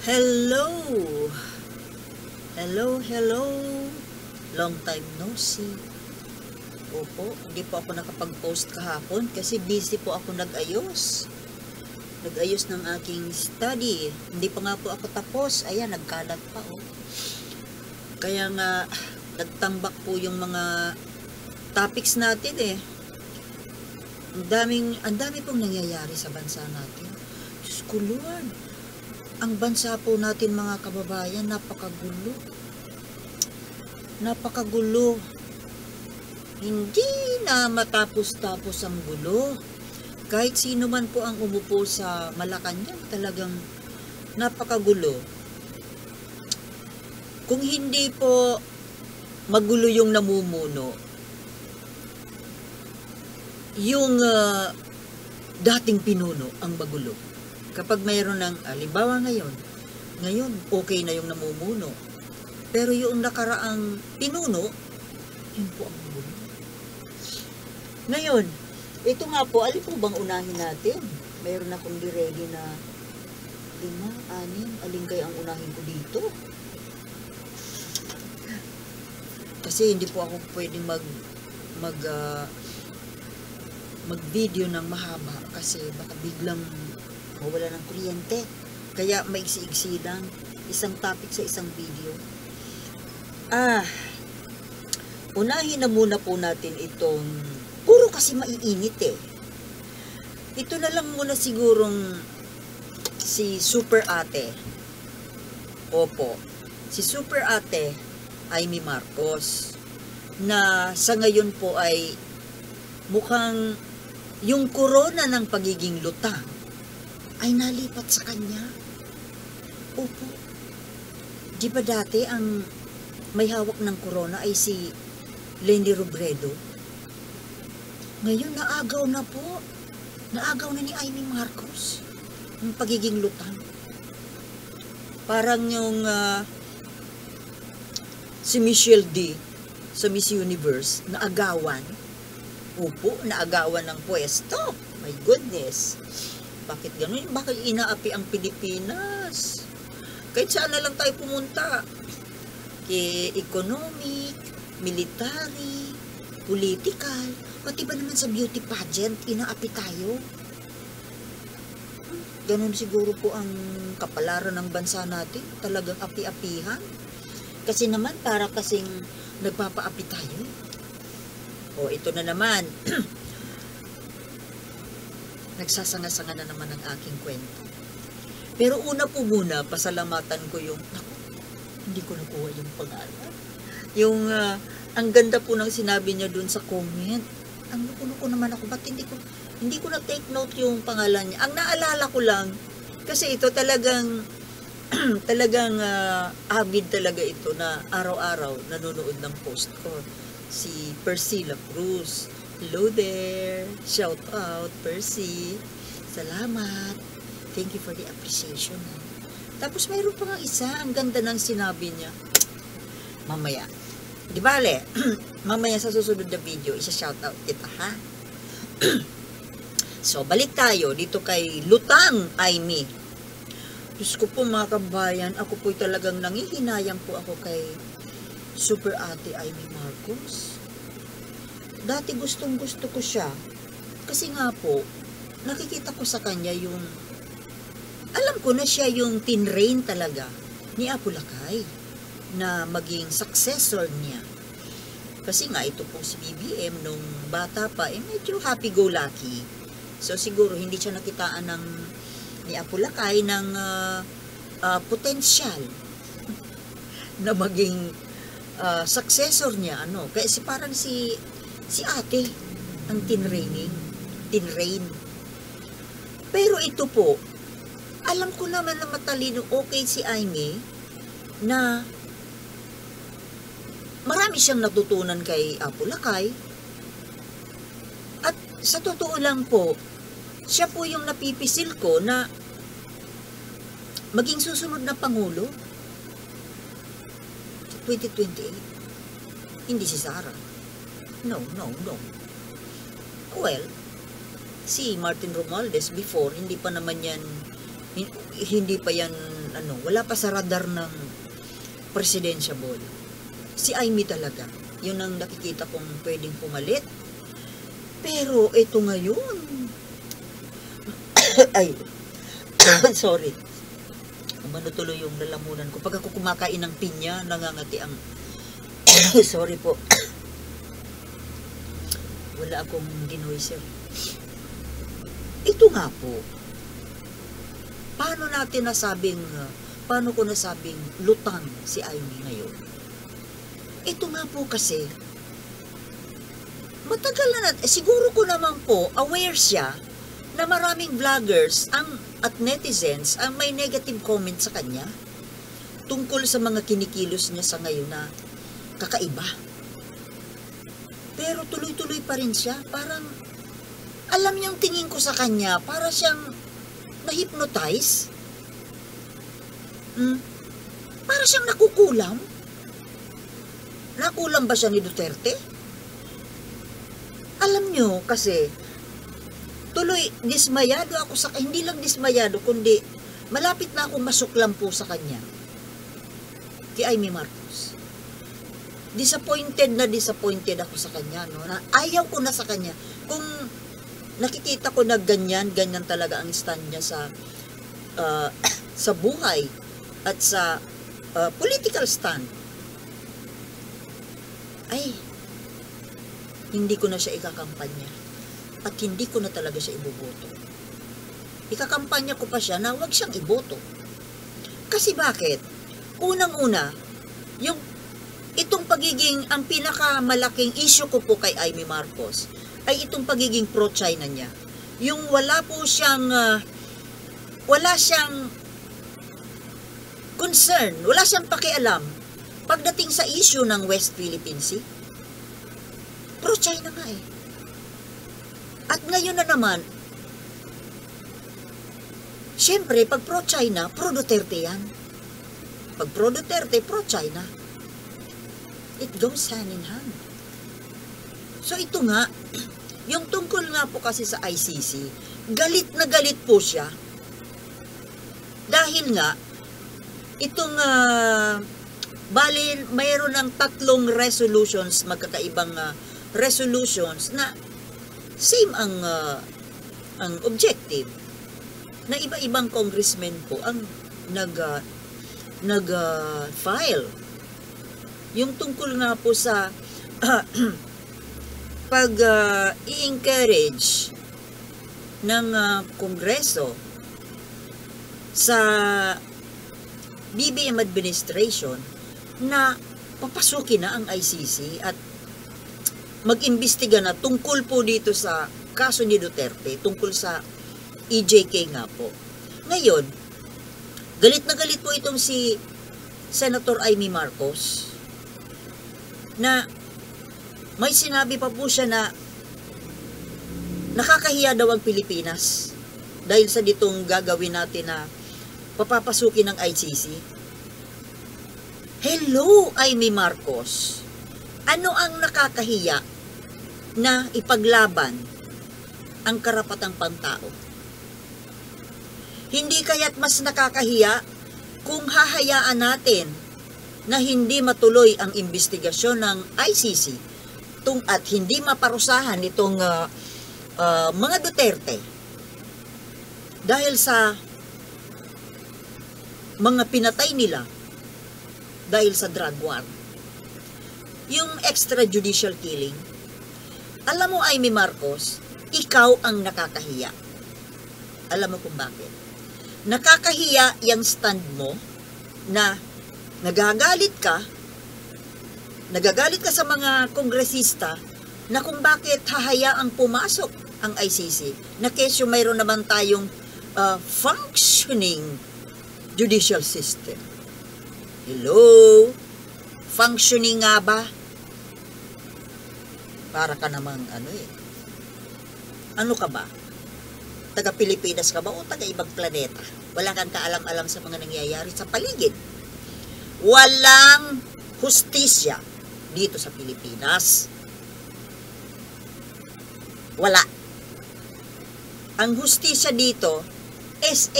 Hello! Hello! Long time no see. Opo, hindi po ako nakapag-post kahapon kasi busy po ako nag-ayos. Nag-ayos ng aking study. Hindi pa nga po ako tapos. Ayan, nagkalat pa oh. Kaya nga, nagtambak po yung mga topics natin eh. Ang dami pong nangyayari sa bansa natin. Diyos ko Lord, ang bansa po natin mga kababayan, napakagulo. Napakagulo. Hindi na matapos-tapos ang gulo. Kahit sino man po ang umupo sa Malacanang, talagang napakagulo. Kung hindi po magulo yung namumuno, yung dating pinuno ang magulo. Kapag mayroon ng, halimbawa ngayon okay na yung namumuno. Pero yung nakaraang pinuno, yun po ang magulo. Ngayon, ito nga po, alin po bang unahin natin? Mayroon akong ready na 5, 6, alin kaya ang unahin ko dito? Kasi hindi po ako pwedeng mag-video ng mahaba kasi baka biglang mawala ng kuryente. Kaya maigsi-igsi lang, isang topic sa isang video. Unahin na muna po natin itong, puro kasi maiinit eh. Ito na lang muna sigurong si Super Ate. Opo, si Super Ate Amy Marcos, na sa ngayon po ay mukhang yung korona ng pagiging lutang ay nalipat sa kanya. Opo. Di ba dati ang may hawak ng corona ay si Leni Robredo? Ngayon naagaw na po. Naagaw na ni Amy Marcos ang pagiging lutang. Parang yung si Michelle D sa Miss Universe, naagawan. Opo, naagawan ng pwesto. My goodness. Bakit ganun? Bakit inaapi ang Pilipinas? Kahit saan na lang tayo pumunta. Economic, military, political, pati ba naman sa beauty pageant, inaapi tayo? Ganun siguro po ang kapalaran ng bansa natin. Talagang api-apihan. Kasi naman, para kasing nagpapaapi tayo. O, ito na naman. Nagsasanga-sanga na naman ang aking kwento. Pero una po muna, pasalamatan ko yung, hindi ko nakuha yung pangalan. Yung, ang ganda po ng sinabi niya dun sa comment. Ang nuko naman ako, ba't hindi ko na-take note yung pangalan niya. Ang naalala ko lang, kasi ito talagang avid talaga ito na araw-araw nanonood ng post ko. Si Persila Cruz. Hello there. Shout out, Percy. Salamat. Thank you for the appreciation. Tapos mayroon pa nga isa, ang ganda ng sinabi niya. Mamaya. Di bale, mamaya sa susunod na video, isa-shout out kita, ha? So, balik tayo dito kay Lutang Amy. Diyos ko po mga kabayan, ako po'y talagang nangihinayang po ako kay Super Ate Amy Marcos. Dati gustong-gusto ko siya. Kasi nga po, nakikita ko sa kanya yung, alam ko na siya yung tinrain talaga ni Apo Lakay na maging successor niya. Kasi nga ito po si BBM nung bata pa, medyo happy-go-lucky. So siguro hindi siya nakitaan ni Apo Lakay ng potensyal na maging successor niya. Kasi parang si ate ang tinrain. Pero ito po, alam ko naman na matalino, okay si Amy, na marami siyang natutunan kay Apo Lakay. At sa totoo lang po, siya po yung napipisil ko na maging susunod na Pangulo 2028. Hindi si Sara. No. Well, si Martin Romualdez before, hindi pa yan wala pa sa radar ng presidentiable. Si Amy talaga, yun ang nakikita kong pwedeng pumalit. Pero ito ngayon, ay, sorry, umano tuloy yung lalamunan ko. Pag ako kumakain ng pinya, nangangati ang, sorry po, wala akong ginoiser. Ito nga po, paano ko nasabing lutang si Amy ngayon? Ito nga po kasi, matagal na siguro ko naman po, aware siya na maraming vloggers at netizens ang may negative comment sa kanya tungkol sa mga kinikilos niya sa ngayon na kakaiba. Pero tuloy-tuloy pa rin siya. Parang, alam niyang tingin ko sa kanya, para siyang na-hypnotize. Para siyang nakukulam. Nakulam ba siya ni Duterte? Alam niyo, kasi, tuloy, dismayado ako sa, hindi lang dismayado, kundi, malapit na akong masuklam po sa kanya. Kay Amy Marcos. Disappointed ako sa kanya, no? Na ayaw ko na sa kanya. Kung nakikita ko na ganyan talaga ang stand niya sa buhay at sa political stand, ay, hindi ko na siya ikakampanya at hindi ko na talaga siya iboboto. Ikakampanya ko pa siya na huwag siyang iboto. Kasi bakit? Unang-una, ang pinakamalaking issue ko po kay Amy Marcos ay itong pagiging pro-China niya. Yung wala siyang concern, wala siyang pakialam pagdating sa issue ng West Philippine Sea. Pro-China nga eh. At ngayon na naman, syempre, pag pro-China, pro-Duterte yan. Pag pro-Duterte, pro-China. It goes hand in hand. So ito nga, yung tungkol nga po kasi sa ICC, galit na galit po siya. Dahil nga, itong, mayroon ng 3 resolutions, magkakaibang resolutions na same ang objective. Na iba-ibang congressmen po ang nag-file. Yung tungkol nga po sa i-encourage ng Kongreso sa BBM administration na papasukin na ang ICC at mag-imbestiga na tungkol po dito sa kaso ni Duterte, tungkol sa EJK nga po. Ngayon, galit na galit po itong si Senator Amy Marcos na may sinabi pa po siya na nakakahiya daw ang Pilipinas dahil sa ditong gagawin natin na papapasukin ng ICC. Hello, Amy Marcos. Ano ang nakakahiya na ipaglaban ang karapatang pantao? Hindi kaya't mas nakakahiya kung hahayaan natin na hindi matuloy ang investigasyon ng ICC at hindi maparusahan itong mga Duterte dahil sa mga pinatay nila dahil sa drug war. Yung extrajudicial killing, alam mo, Amy Marcos, ikaw ang nakakahiya. Alam mo kung bakit? Nakakahiya yung stand mo na nagagalit ka sa mga kongresista na kung bakit hahayaang pumasok ang ICC, na kesyo mayroon naman tayong functioning judicial system. Hello? Functioning nga ba? Para ka namang ano ka ba? Taga Pilipinas ka ba o taga ibang planeta? Wala kang kaalam-alam sa mga nangyayari sa paligid. Walang hustisya dito sa Pilipinas. Wala. Ang hustisya dito is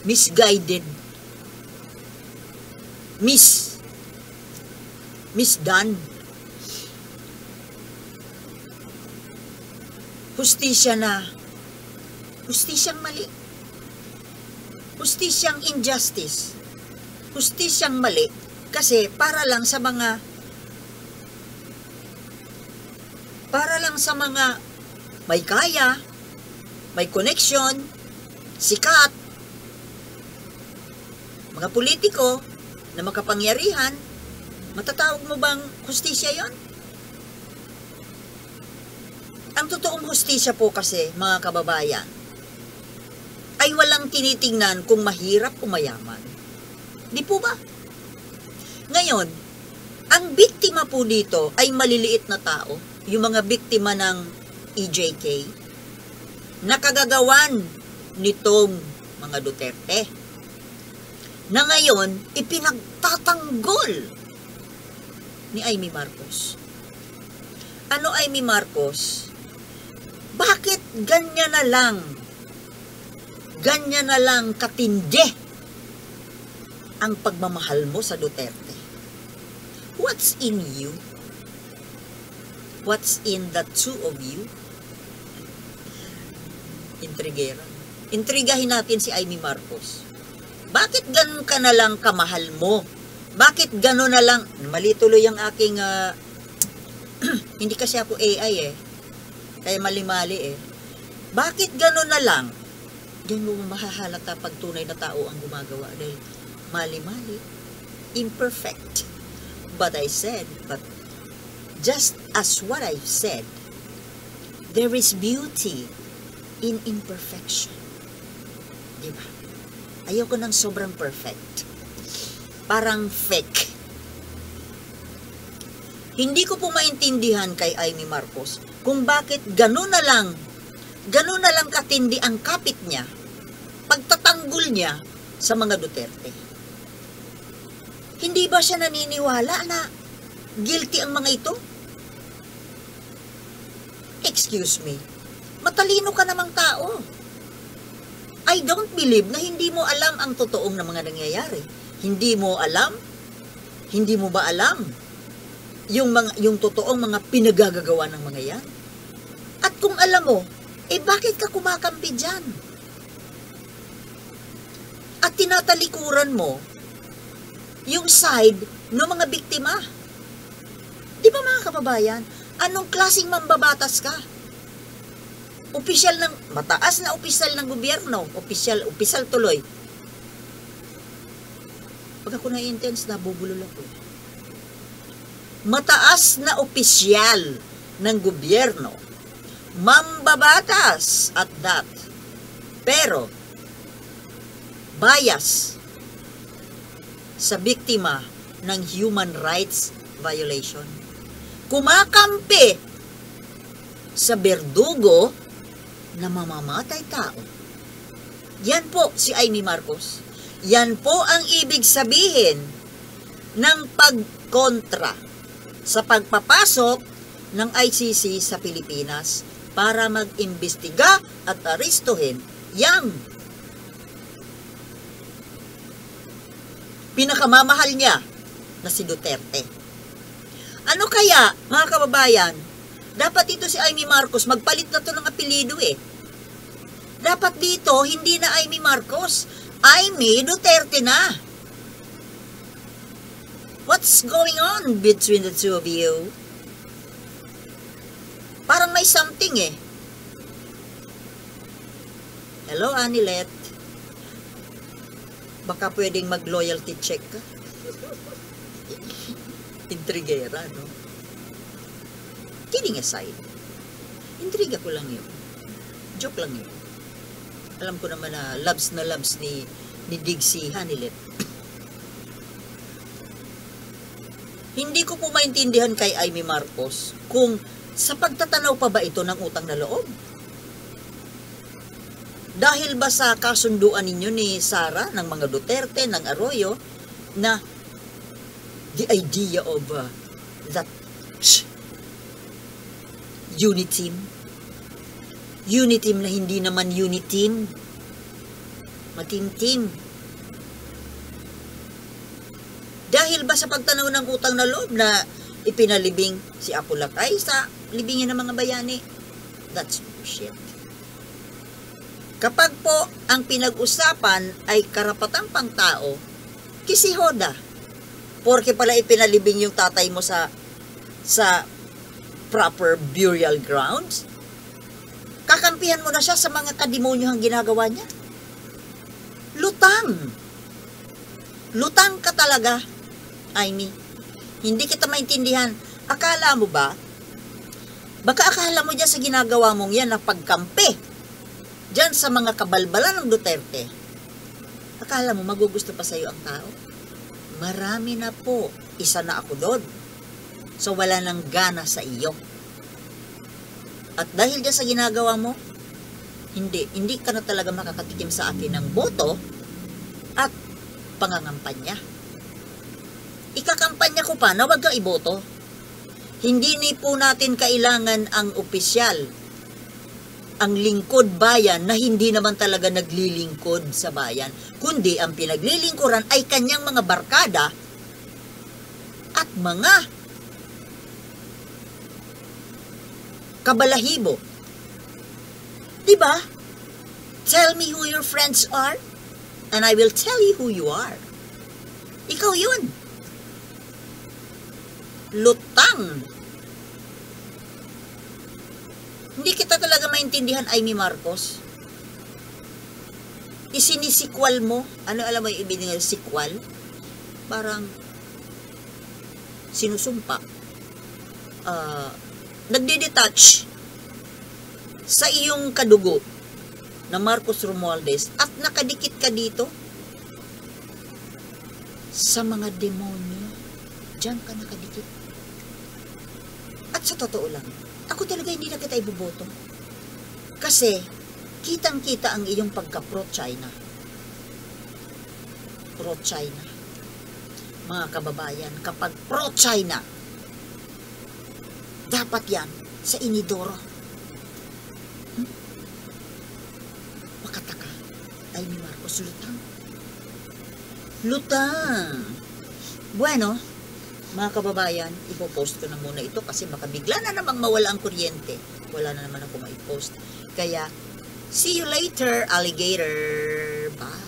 misguided, misdone. Hustisyang mali. Hustisyang injustice. Hustisyang mali kasi para lang sa mga may kaya, may connection, sikat, mga politiko na makapangyarihan. Matatawag mo bang hustisya yon? Ang totoong hustisya po kasi, mga kababayan, ay walang tinitingnan kung mahirap o mayaman. Di po ba? Ngayon, ang biktima po dito ay maliliit na tao, yung mga biktima ng EJK, na kagagawan nitong mga Duterte, na ngayon ipinagtatanggol ni Amy Marcos. Ano Amy Marcos? Bakit ganyan na lang katindi ang pagmamahal mo sa Duterte? What's in you? What's in the two of you? Intrigera. Intrigahin natin si Amy Marcos. Bakit ganun ka na lang kamahal mo? Bakit ganun na lang? Mali tuloy ang aking hindi kasi ako AI kaya mali-mali Bakit gano'n na lang? Diyan mo mahahalata pag tunay na tao ang gumagawa dahil mali-mali, imperfect. But just as what I've said, there is beauty in imperfection. Diba? Ayoko ng sobrang perfect. Parang fake. Hindi ko po maintindihan kay Amy Marcos kung bakit gano'n na lang katindi ang kapit niya, pagtatanggol niya sa mga Duterte. Hindi ba siya naniniwala na guilty ang mga ito? Excuse me, matalino ka namang tao. I don't believe na hindi mo alam ang totoong na mga nangyayari. Hindi mo ba alam yung totoong mga pinagagagawa ng mga yan? At kung alam mo, bakit ka kumakampi dyan? At tinatalikuran mo yung side ng mga biktima. Di ba mga kababayan? Anong klaseng mambabatas ka? Mataas na opisyal ng gobyerno, opisyal tuloy. Pag ako na-intense, nabubulol ako. Mataas na opisyal ng gobyerno, mambabatas at that. Pero, bias sa biktima ng human rights violation. Kumakampi sa berdugo na mamamatay tao. Yan po si Amy Marcos. Yan po ang ibig sabihin ng pagkontra sa pagpapasok ng ICC sa Pilipinas para mag-imbestiga at aristuhin yang pinakamamahal niya na si Duterte. Ano kaya, mga kababayan, dapat ito si Amy Marcos, magpalit na to ng apelido Dapat dito, hindi na Amy Marcos, Amy Duterte na. What's going on between the two of you? Parang may something Hello, Anilet. Baka pwedeng mag-loyalty check ka. Intrigera, no? Kidding aside. Intriga ko lang yun. Joke lang yun. Alam ko naman na loves ni Digsi Hanilet. Hindi ko po maintindihan kay Amy Marcos kung sa pagtatanaw pa ba ito ng utang na loob. Dahil ba sa kasunduan ninyo ni Sara, ng mga Duterte, ng Arroyo, na the idea of that unity team na hindi naman unity team, matimtim. Dahil ba sa pagtanaw ng utang na loob na ipinalibing si Apo Lakay sa libingin ng mga bayani? That's bullshit. Kapag po ang pinag-usapan ay karapatang pangtao, kisihoda. Porke pala ipinalibing yung tatay mo sa proper burial grounds, kakampihan mo na siya sa mga kademonyohang ginagawa niya. Lutang. Lutang ka talaga, Amy. Hindi kita maintindihan. Akala mo ba? Baka akala mo dyan sa ginagawa mong yan na pagkampi dyan sa mga kabalbalan ng Duterte. Akala mo magugusto pa sa'yo ang tao? Marami na po. Isa na ako doon. So wala nang gana sa iyo. At dahil dyan sa ginagawa mo, hindi ka na talaga makakatikim sa akin ng boto at pangangampanya. Ikakampanya ko pa na wag kang iboto. Hindi ni po natin kailangan ang opisyal, ang lingkod bayan na hindi naman talaga naglilingkod sa bayan, kundi ang pinaglilingkuran ay kanyang mga barkada at mga kabalahibo. Diba? Tell me who your friends are and I will tell you who you are. Ikaw yun. Lutang. Hindi kita talaga maintindihan, Amy Marcos. Isinisikwal mo. Ano alam mo yung ibig ng sikwal? Parang sinusumpa. Nagdidetach sa iyong kadugo na Marcos Romualdez at nakadikit ka dito sa mga demonyo. Diyan ka nakadikit. At sa totoo lang, ako talaga hindi na kita iboboto. Kasi, kitang-kita ang iyong pagka-pro-China. Pro-China. Mga kababayan, kapag pro-China, dapat yan sa inidoro. Makataka. Amy Marcos, lutang. Lutang. Bueno, mga kababayan, ipopost ko na muna ito kasi baka bigla na namang mawala ang kuryente. Wala na naman ako maipost. Kaya, see you later, alligator. Bye.